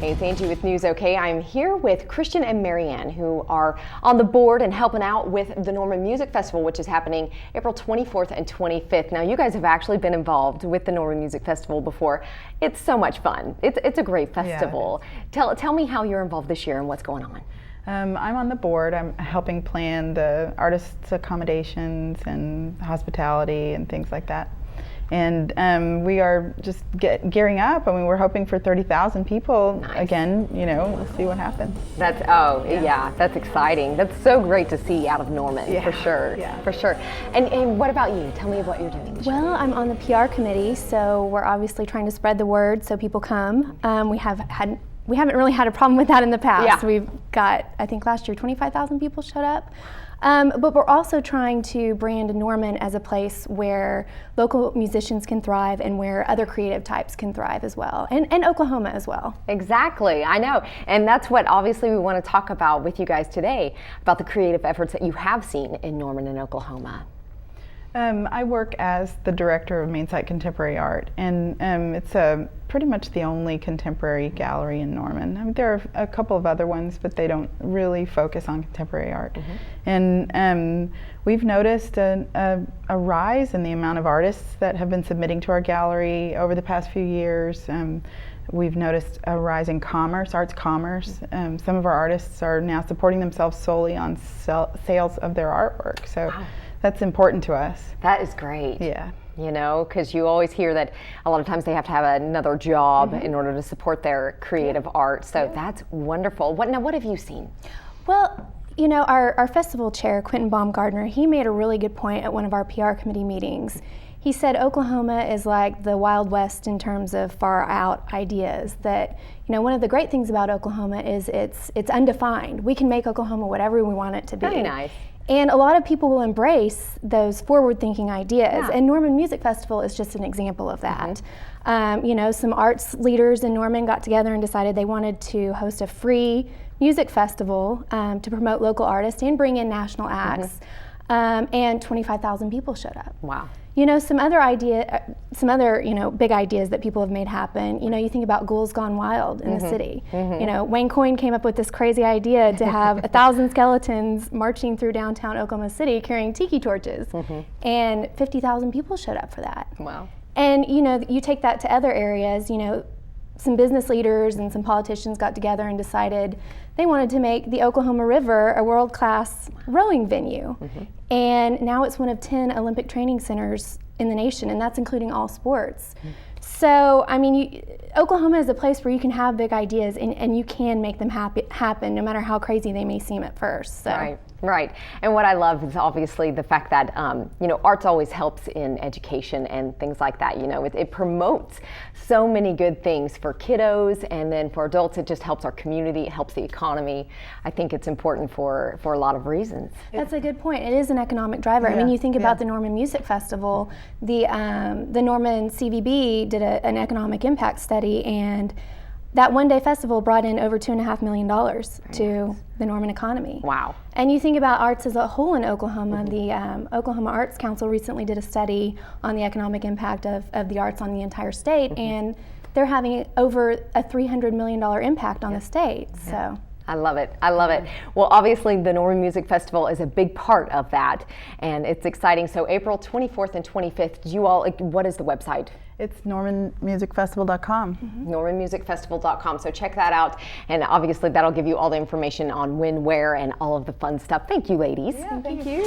Hey, it's Angie with News OK. I'm here with Christian and Marianne, who are on the board and helping out with the Norman Music Festival, which is happening April 24th and 25th. Now, you guys have actually been involved with the Norman Music Festival before. It's so much fun. It's a great festival. Yeah. Tell me how you're involved this year and what's going on. I'm on the board. I'm helping plan the artists' accommodations and hospitality and things like that. And we are just gearing up. I mean, we're hoping for 30,000 people. Nice. Again. You know, we'll see what happens. That's exciting. That's so great to see out of Norman, for sure. Yeah. For sure. And what about you? Tell me what you're doing this year. Well, I'm on the PR committee, so we're obviously trying to spread the word so people come. We haven't really had a problem with that in the past. Yeah. We've got, I think last year, 25,000 people showed up. But we're also trying to brand Norman as a place where local musicians can thrive and where other creative types can thrive as well, and Oklahoma as well. Exactly, I know. And that's what obviously we want to talk about with you guys today, about the creative efforts that you have seen in Norman and Oklahoma. I work as the director of Main Site Contemporary Art, and it's pretty much the only contemporary gallery in Norman. I mean, there are a couple of other ones, but they don't really focus on contemporary art. Mm-hmm. And we've noticed a rise in the amount of artists that have been submitting to our gallery over the past few years. We've noticed a rise in commerce, arts commerce. Some of our artists are now supporting themselves solely on sales of their artwork. So. Wow. That's important to us. That is great. Yeah. You know, because you always hear that a lot of times they have to have another job in order to support their creative art. So that's wonderful. What have you seen? Well, you know, our festival chair, Quentin Baumgardner, he made a really good point at one of our PR committee meetings. He said Oklahoma is like the Wild West in terms of far out ideas. That, you know, one of the great things about Oklahoma is it's undefined. We can make Oklahoma whatever we want it to be. Very nice. And a lot of people will embrace those forward-thinking ideas, and Norman Music Festival is just an example of that. You know, some arts leaders in Norman got together and decided they wanted to host a free music festival to promote local artists and bring in national acts, and 25,000 people showed up. Wow. You know, some other big ideas that people have made happen. You know, you think about Ghouls Gone Wild in the city. You know, Wayne Coyne came up with this crazy idea to have 1,000 skeletons marching through downtown Oklahoma City carrying tiki torches, and 50,000 people showed up for that. Wow. And you know, you take that to other areas. You know, some business leaders and some politicians got together and decided they wanted to make the Oklahoma River a world-class rowing venue. And now it's one of 10 Olympic training centers in the nation, and that's including all sports. So, I mean, Oklahoma is a place where you can have big ideas and you can make them happen, no matter how crazy they may seem at first. So. Right. And what I love is obviously the fact that, you know, arts always helps in education and things like that. You know, it promotes so many good things for kiddos, and then for adults, it just helps our community, it helps the economy. I think it's important for a lot of reasons. That's a good point. It is an economic driver. I mean, you think about the Norman Music Festival, the Norman CVB did an economic impact study, and that one-day festival brought in over $2.5 million to the Norman economy. Wow. And you think about arts as a whole in Oklahoma. The Oklahoma Arts Council recently did a study on the economic impact of the arts on the entire state, and they're having over a $300 million impact on the state. So. I love it. I love it. Well, obviously, the Norman Music Festival is a big part of that, and it's exciting. So April 24th and 25th, what is the website? It's normanmusicfestival.com. normanmusicfestival.com. So check that out, and obviously that'll give you all the information on when, where, and all of the fun stuff. Thank you, ladies. Yeah, thank you.